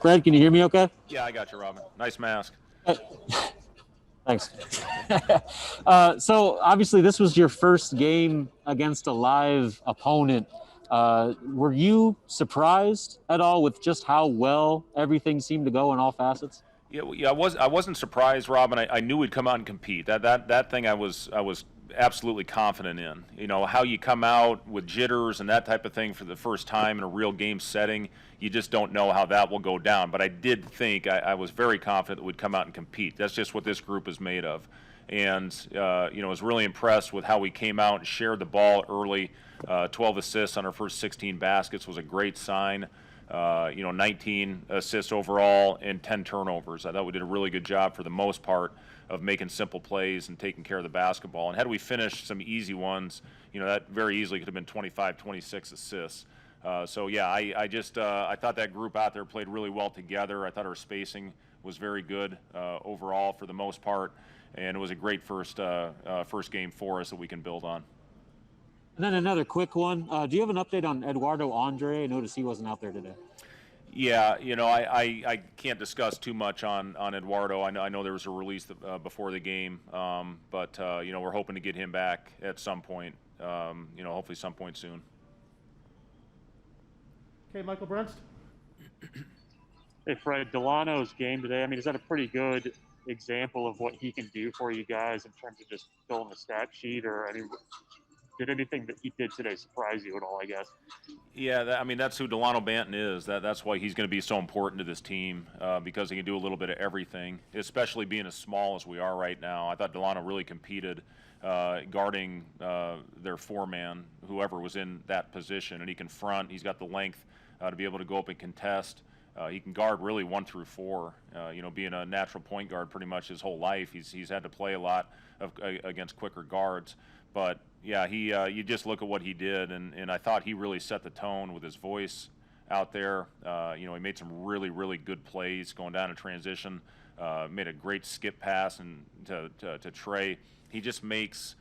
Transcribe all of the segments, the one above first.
Fred, can you hear me okay? Yeah, I got you, Robin. Nice mask. Thanks. So obviously this was your first game against a live opponent. Were you surprised at all with just how well everything seemed to go in all facets? Yeah, I wasn't surprised, Robin. I knew we'd come out and compete. That thing I was absolutely confident in. You know how you come out with jitters and that type of thing for the first time in a real game setting. You just don't know how that will go down. But I did think I was very confident that we'd come out and compete. That's just what this group is made of. And I was really impressed with how we came out and shared the ball early. 12 assists on our first 16 baskets was a great sign. 19 assists overall and 10 turnovers. I thought we did a really good job for the most part of making simple plays and taking care of the basketball. And had we finished some easy ones, that very easily could have been 25, 26 assists. I thought that group out there played really well together. I thought our spacing was very good overall for the most part, and it was a great first game for us that we can build on. And then another quick one. Do you have an update on Eduardo Andre? I noticed he wasn't out there today. Yeah, I can't discuss too much on Eduardo. I know there was a release before the game, but we're hoping to get him back at some point. Hopefully some point soon. Okay, Michael Brunst. Hey, Fred, Delano's game today, I mean, is that a pretty good example of what he can do for you guys in terms of just filling the stat sheet? Or, I mean, did anything that he did today surprise you at all, I guess? Yeah, that's who Dalano Banton is. That's why he's going to be so important to this team because he can do a little bit of everything, especially being as small as we are right now. I thought Dalano really competed guarding their four-man, whoever was in that position, and he can front. He's got the length to be able to go up and contest. He can guard really 1 through 4. Being a natural point guard pretty much his whole life, he's had to play a lot against quicker guards. But yeah, you just look at what he did, and I thought he really set the tone with his voice out there. He made some really, really good plays going down in transition. Made a great skip pass and to Trey. He just makes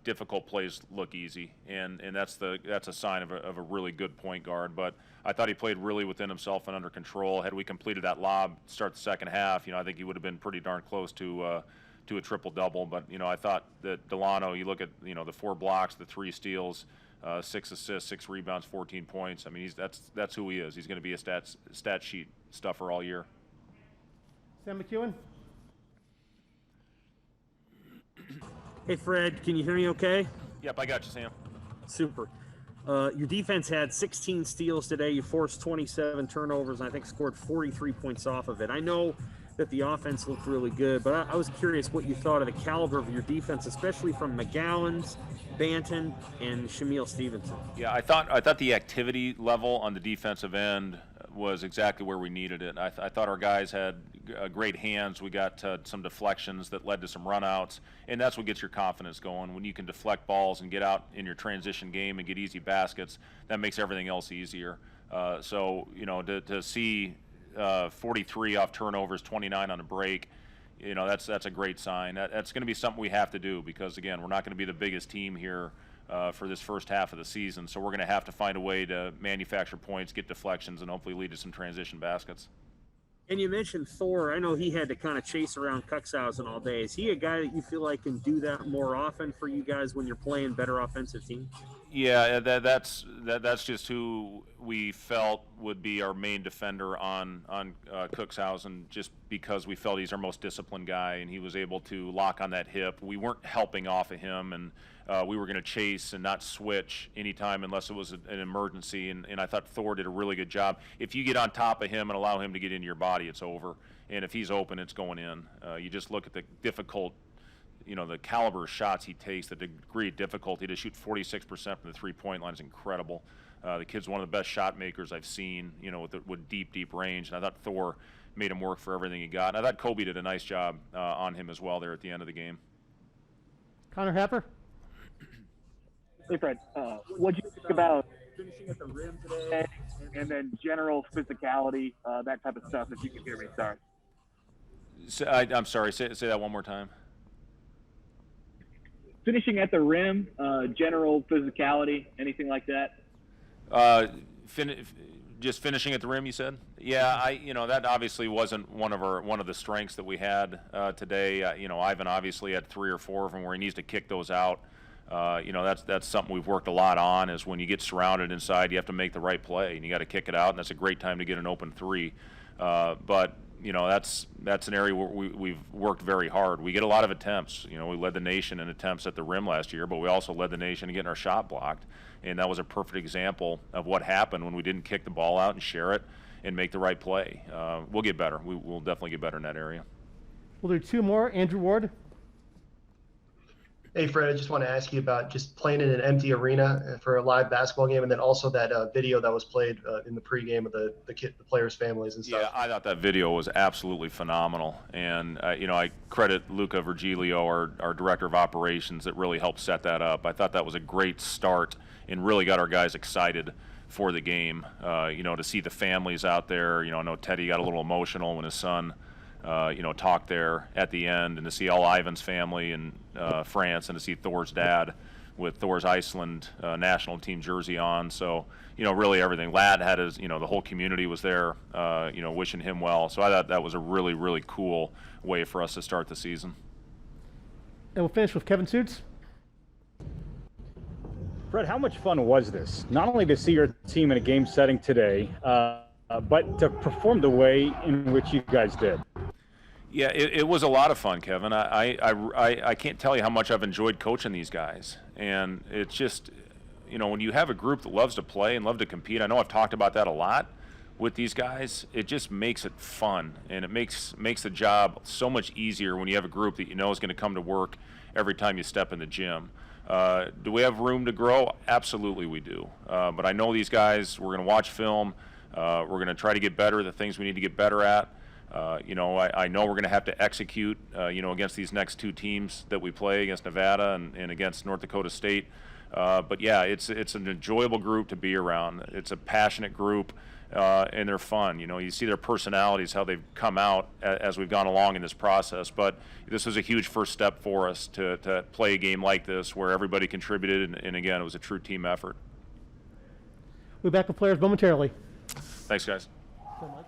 difficult plays look easy, and that's a sign of a really good point guard. But I thought he played really within himself and under control. Had we completed that lob start the second half, I think he would have been pretty darn close to a triple-double. But I thought that Delano, you look at the 4 blocks, the 3 steals, 6 assists, 6 rebounds, 14 points. I mean, that's who he is. He's going to be a stat sheet stuffer all year. Sam McEwen. Hey, Fred, can you hear me okay? Yep, I got you, Sam. Super. Your defense had 16 steals today. You forced 27 turnovers, and I think scored 43 points off of it. I know that the offense looked really good, but I was curious what you thought of the caliber of your defense, especially from McGowan's, Banton, and Shamil Stevenson. Yeah, I thought the activity level on the defensive end was exactly where we needed it. I thought our guys had great hands. We got some deflections that led to some runouts, and that's what gets your confidence going. When you can deflect balls and get out in your transition game and get easy baskets, that makes everything else easier. To see 43 off turnovers, 29 on a break, that's a great sign. That's going to be something we have to do because, again, we're not going to be the biggest team here for this first half of the season. So we're going to have to find a way to manufacture points, get deflections, and hopefully lead to some transition baskets. And you mentioned Thor. I know he had to kind of chase around Cuxhausen all day. Is he a guy that you feel like can do that more often for you guys when you're playing better offensive teams? Yeah, that's just who we felt would be our main defender on Cuxhausen, just because we felt he's our most disciplined guy, and he was able to lock on that hip. We weren't helping off of him, and we were going to chase and not switch anytime unless it was an emergency, and I thought Thor did a really good job. If you get on top of him and allow him to get into your body, it's over, and if he's open, it's going in. You just look at the difficult, the caliber of shots he takes, the degree of difficulty. To shoot 46% from the three-point line is incredible. The kid's one of the best shot makers I've seen, with deep range, and I thought Thor made him work for everything he got. And I thought Kobe did a nice job on him as well there at the end of the game. Connor Happer. Hey, Fred. What'd you think about finishing at the rim today, and then general physicality, that type of stuff? If you can hear me, sorry. I'm sorry. Say that one more time. Finishing at the rim, general physicality, anything like that? Just finishing at the rim, you said? Yeah, that obviously wasn't one of the strengths that we had today. Ivan obviously had 3 or 4 of them where he needs to kick those out. That's something we've worked a lot on. Is when you get surrounded inside, you have to make the right play, and you got to kick it out, and that's a great time to get an open 3. But that's an area where we've worked very hard. We get a lot of attempts. We led the nation in attempts at the rim last year, but we also led the nation in getting our shot blocked. And that was a perfect example of what happened when we didn't kick the ball out and share it and make the right play. We'll get better. We'll definitely get better in that area. We'll do 2 more. Andrew Ward. Hey, Fred, I just want to ask you about just playing in an empty arena for a live basketball game, and then also that video that was played in the pregame of the players' families and stuff. Yeah, I thought that video was absolutely phenomenal. And, I credit Luca Virgilio, our director of operations, that really helped set that up. I thought that was a great start and really got our guys excited for the game. To see the families out there. I know Teddy got a little emotional when his son talked there at the end, and to see all Ivan's family in France, and to see Thor's dad with Thor's Iceland national team jersey on. So, really everything. Lad had his, the whole community was there, wishing him well. So I thought that was a really, really cool way for us to start the season. And we'll finish with Kevin Suits. Fred, how much fun was this? Not only to see your team in a game setting today, but to perform the way in which you guys did. Yeah, it was a lot of fun, Kevin. I can't tell you how much I've enjoyed coaching these guys. And it's just, when you have a group that loves to play and love to compete, I know I've talked about that a lot with these guys, it just makes it fun. And it makes the job so much easier when you have a group that you know is going to come to work every time you step in the gym. Do we have room to grow? Absolutely we do. But I know these guys, we're going to watch film. We're going to try to get better at the things we need to get better at. I know we're going to have to execute, against these next 2 teams that we play, against Nevada and against North Dakota State. But yeah, it's an enjoyable group to be around. It's a passionate group, and they're fun. You see their personalities, how they've come out as we've gone along in this process. But this was a huge first step for us to play a game like this where everybody contributed, and again, it was a true team effort. We'll be back with players momentarily. Thanks, guys. So much.